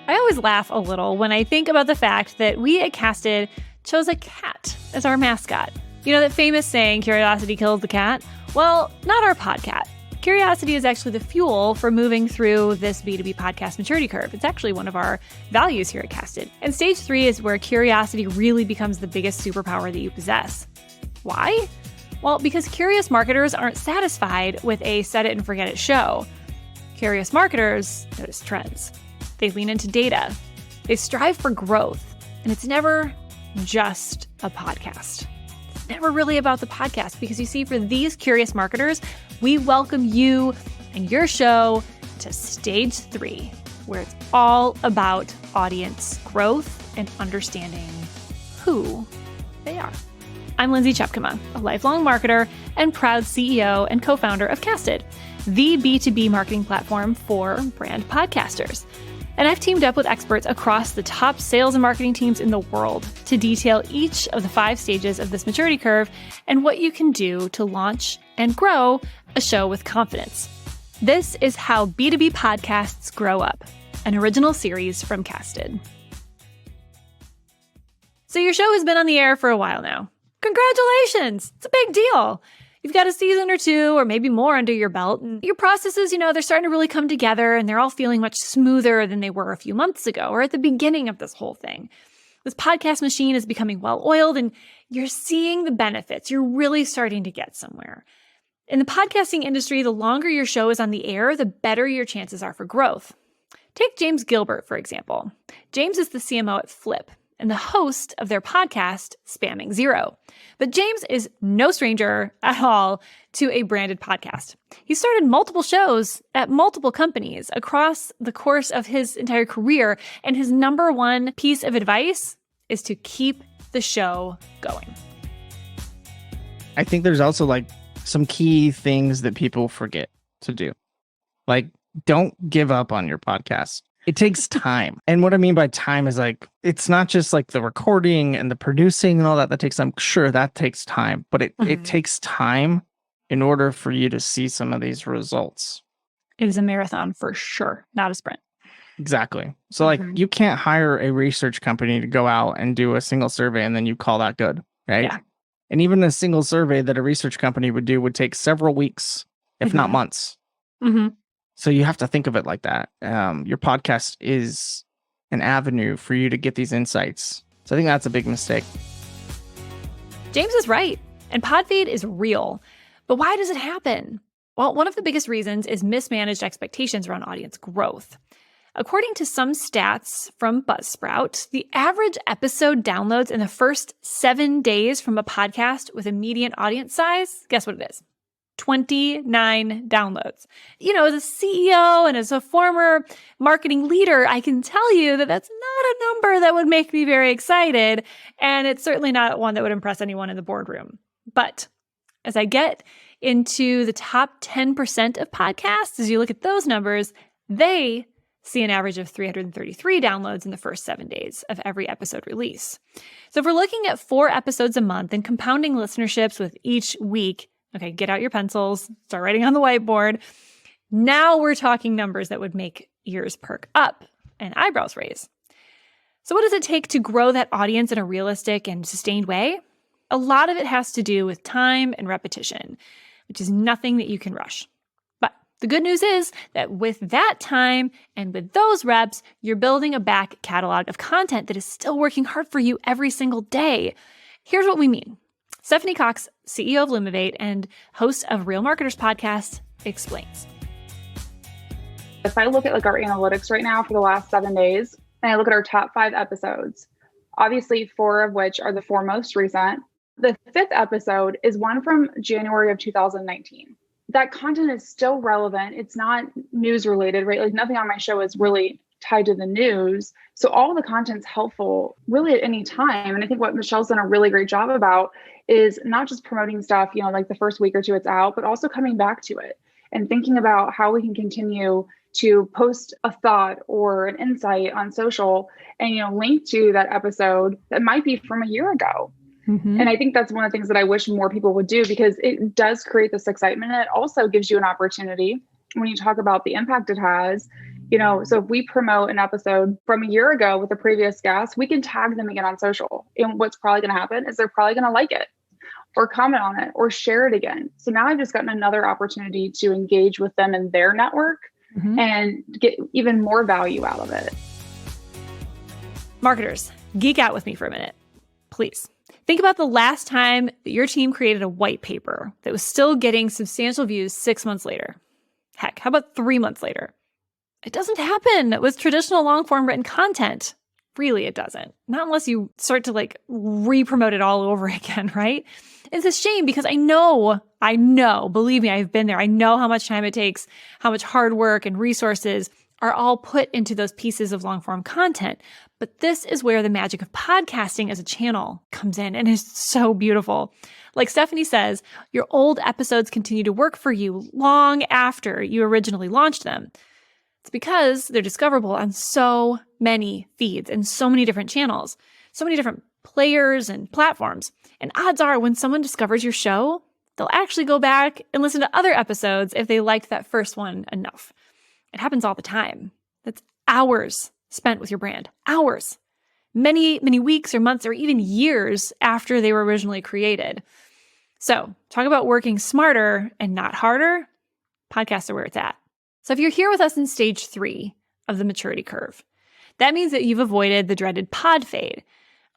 I always laugh a little when I think about the fact that we at Casted chose a cat as our mascot. You know that famous saying, curiosity kills the cat? Well, not our podcat. Curiosity is actually the fuel for moving through this B2B podcast maturity curve. It's actually one of our values here at Casted. And stage 3 is where curiosity really becomes the biggest superpower that you possess. Why? Well, because curious marketers aren't satisfied with a set it and forget it show. Curious marketers notice trends. They lean into data. They strive for growth. And it's never just a podcast. It's never really about the podcast because you see, for these curious marketers, we welcome you and your show to stage 3, where it's all about audience growth and understanding who they are. I'm Lindsay Tjepkema, a lifelong marketer and proud CEO and co-founder of Casted, the B2B marketing platform for brand podcasters. And I've teamed up with experts across the top sales and marketing teams in the world to detail each of the 5 stages of this maturity curve and what you can do to launch and grow a show with confidence. This is How B2B Podcasts Grow Up, an original series from Casted. So your show has been on the air for a while now. Congratulations! It's a big deal. You've got a season or 2 or maybe more under your belt, and your processes, they're starting to really come together and they're all feeling much smoother than they were a few months ago or at the beginning of this whole thing. This podcast machine is becoming well-oiled and you're seeing the benefits. You're really starting to get somewhere. In the podcasting industry, the longer your show is on the air, the better your chances are for growth. Take James Gilbert, for example. James is the CMO at Flip and the host of their podcast, Spamming Zero. But James is no stranger at all to a branded podcast. He started multiple shows at multiple companies across the course of his entire career, and his number one piece of advice is to keep the show going. I think there's also some key things that people forget to do. Don't give up on your podcast. It takes time. And what I mean by time is it's not just the recording and the producing and all that takes time. Sure, that takes time, but it takes time in order for you to see some of these results. It is a marathon for sure, not a sprint. Exactly. So you can't hire a research company to go out and do a single survey and then you call that good, right? Yeah. And even a single survey that a research company would do would take several weeks, if not months. Mm-hmm. So you have to think of it like that. Your podcast is an avenue for you to get these insights. So I think that's a big mistake. James is right. And Podfade is real. But why does it happen? Well, one of the biggest reasons is mismanaged expectations around audience growth. According to some stats from Buzzsprout, the average episode downloads in the first 7 days from a podcast with a median audience size, guess what it is? 29 downloads. As a CEO and as a former marketing leader, I can tell you that that's not a number that would make me very excited. And it's certainly not one that would impress anyone in the boardroom. But as I get into the top 10% of podcasts, as you look at those numbers, they see an average of 333 downloads in the first 7 days of every episode release. So if we're looking at 4 episodes a month and compounding listenerships with each week, okay, get out your pencils, start writing on the whiteboard. Now we're talking numbers that would make ears perk up and eyebrows raise. So what does it take to grow that audience in a realistic and sustained way? A lot of it has to do with time and repetition, which is nothing that you can rush. But the good news is that with that time and with those reps, you're building a back catalog of content that is still working hard for you every single day. Here's what we mean. Stephanie Cox, CEO of Lumivate and host of Real Marketers Podcast, explains. If I look at our analytics right now for the last 7 days, and I look at our top 5 episodes, obviously 4 of which are the 4 most recent. The 5th episode is one from January of 2019. That content is still relevant. It's not news related, right? Nothing on my show is really tied to the news. So all the content's helpful really at any time. And I think what Michelle's done a really great job about is not just promoting stuff, the first week or 2 it's out, but also coming back to it and thinking about how we can continue to post a thought or an insight on social and, link to that episode that might be from a year ago. Mm-hmm. And I think that's one of the things that I wish more people would do because it does create this excitement. And it also gives you an opportunity when you talk about the impact it has, So if we promote an episode from a year ago with a previous guest, we can tag them again on social. And what's probably going to happen is they're probably going to like it or comment on it or share it again. So now I've just gotten another opportunity to engage with them in their network and get even more value out of it. Marketers, geek out with me for a minute, please. Think about the last time that your team created a white paper that was still getting substantial views 6 months later. Heck, how about 3 months later? It doesn't happen with traditional long-form written content. Really, it doesn't. Not unless you start to re-promote it all over again, right? It's a shame because I know, believe me, I've been there. I know how much time it takes, how much hard work and resources are all put into those pieces of long-form content. But this is where the magic of podcasting as a channel comes in and is so beautiful. Like Stephanie says, your old episodes continue to work for you long after you originally launched them. It's because they're discoverable on so many feeds and so many different channels, so many different players and platforms. And odds are when someone discovers your show, they'll actually go back and listen to other episodes if they liked that first one enough. It happens all the time. That's hours spent with your brand. Hours. Many, many weeks or months or even years after they were originally created. So talk about working smarter and not harder. Podcasts are where it's at. So if you're here with us in stage 3 of the maturity curve, that means that you've avoided the dreaded pod fade,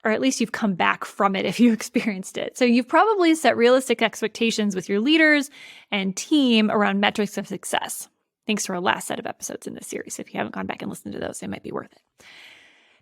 or at least you've come back from it if you experienced it. So you've probably set realistic expectations with your leaders and team around metrics of success. Thanks to our last set of episodes in this series. If you haven't gone back and listened to those, it might be worth it.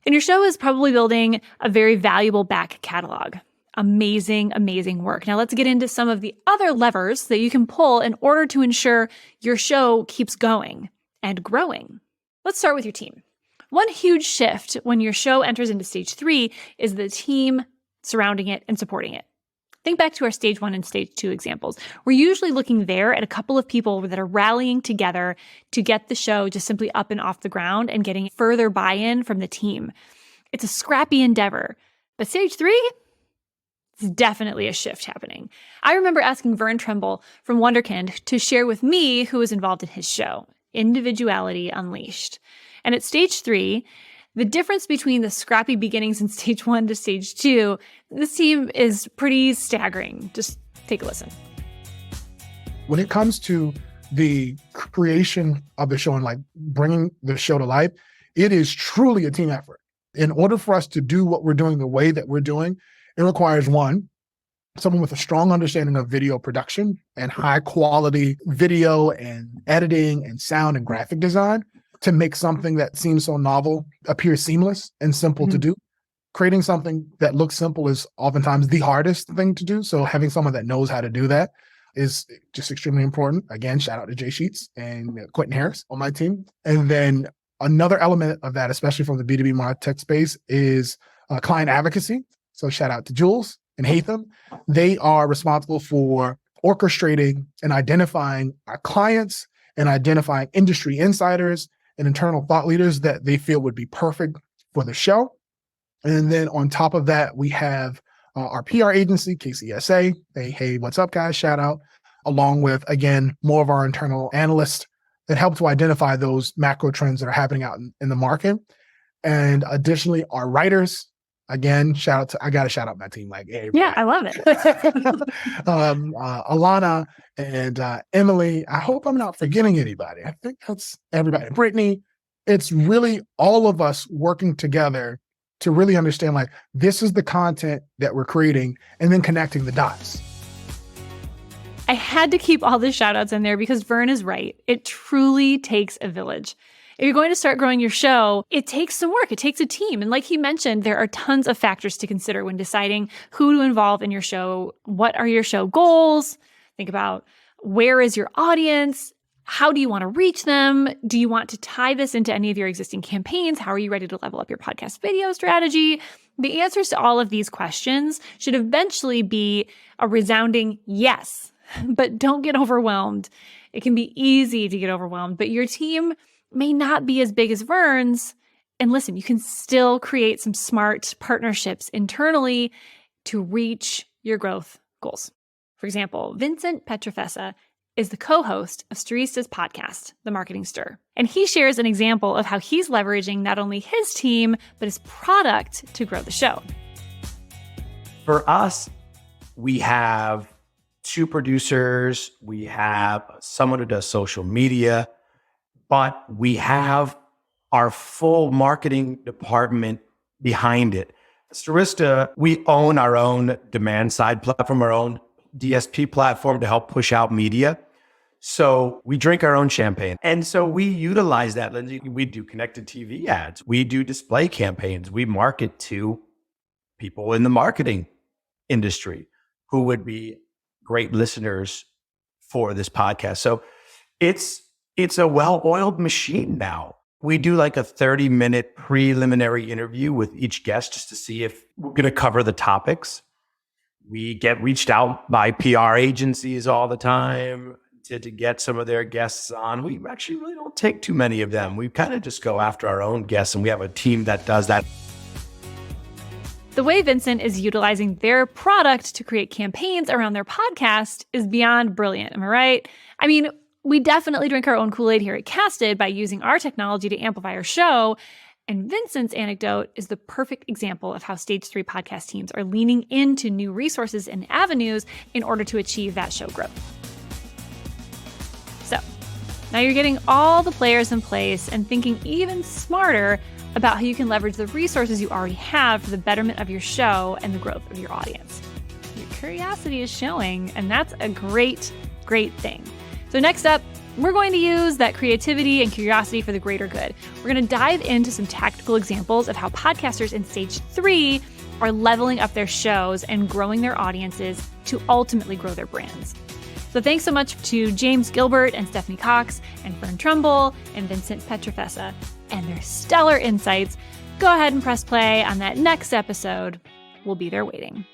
And your show is probably building a very valuable back catalog. Amazing, amazing work. Now let's get into some of the other levers that you can pull in order to ensure your show keeps going and growing. Let's start with your team. One huge shift when your show enters into stage 3 is the team surrounding it and supporting it. Think back to our stage 1 and stage 2 examples. We're usually looking there at a couple of people that are rallying together to get the show just simply up and off the ground and getting further buy-in from the team. It's a scrappy endeavor. But stage 3? It's definitely a shift happening. I remember asking Vern Trimble from Wonderkind to share with me who was involved in his show, Individuality Unleashed. And at stage 3, the difference between the scrappy beginnings in stage 1 to stage 2, this team is pretty staggering. Just take a listen. When it comes to the creation of the show and bringing the show to life, it is truly a team effort. In order for us to do what we're doing the way that we're doing, it requires someone with a strong understanding of video production and high quality video and editing and sound and graphic design to make something that seems so novel appear seamless and simple to do. Creating something that looks simple is oftentimes the hardest thing to do. So having someone that knows how to do that is just extremely important. Again, shout out to Jay Sheets and Quentin Harris on my team. And then another element of that, especially from the B2B MarTech space, is client advocacy. So shout out to Jules and Hatham. They are responsible for orchestrating and identifying our clients and identifying industry insiders and internal thought leaders that they feel would be perfect for the show. And then on top of that, we have our PR agency, KCSA. Hey, what's up, guys? Shout out. Along with, again, more of our internal analysts that help to identify those macro trends that are happening out in the market. And additionally, our writers. Again, I got to shout out my team. Hey, yeah, I love it. Alana and Emily. I hope I'm not forgetting anybody. I think that's everybody. Brittany. It's really all of us working together to really understand this is the content that we're creating and then connecting the dots. I had to keep all the shout outs in there because Vern is right. It truly takes a village. If you're going to start growing your show, it takes some work. It takes a team. And like he mentioned, there are tons of factors to consider when deciding who to involve in your show. What are your show goals? Think about where is your audience? How do you want to reach them? Do you want to tie this into any of your existing campaigns? How are you ready to level up your podcast video strategy? The answers to all of these questions should eventually be a resounding yes, but don't get overwhelmed. It can be easy to get overwhelmed, but your team may not be as big as Vern's. And listen, you can still create some smart partnerships internally to reach your growth goals. For example, Vincent Petrofessa is the co-host of Starista's podcast, The Marketing Stir. And he shares an example of how he's leveraging not only his team, but his product to grow the show. For us, we have 2 producers, we have someone who does social media, but we have our full marketing department behind it. Starista, we own our own demand side platform, our own DSP platform to help push out media. So we drink our own champagne. And so we utilize that, Lindsay. We do connected TV ads. We do display campaigns. We market to people in the marketing industry who would be great listeners for this podcast. So it's a well-oiled machine now. We do like a 30-minute preliminary interview with each guest just to see if we're going to cover the topics. We get reached out by PR agencies all the time to get some of their guests on. We actually really don't take too many of them. We kind of just go after our own guests, and we have a team that does that. The way Vincent is utilizing their product to create campaigns around their podcast is beyond brilliant, am I right? I mean, we definitely drink our own Kool-Aid here at Casted by using our technology to amplify our show. And Vincent's anecdote is the perfect example of how Stage 3 podcast teams are leaning into new resources and avenues in order to achieve that show growth. So, now you're getting all the players in place and thinking even smarter about how you can leverage the resources you already have for the betterment of your show and the growth of your audience. Your curiosity is showing, and that's a great, great thing. So next up, we're going to use that creativity and curiosity for the greater good. We're going to dive into some tactical examples of how podcasters in Stage 3 are leveling up their shows and growing their audiences to ultimately grow their brands. So thanks so much to James Gilbert and Stephanie Cox and Fern Trumbull and Vincent Pietrafesa and their stellar insights. Go ahead and press play on that next episode. We'll be there waiting.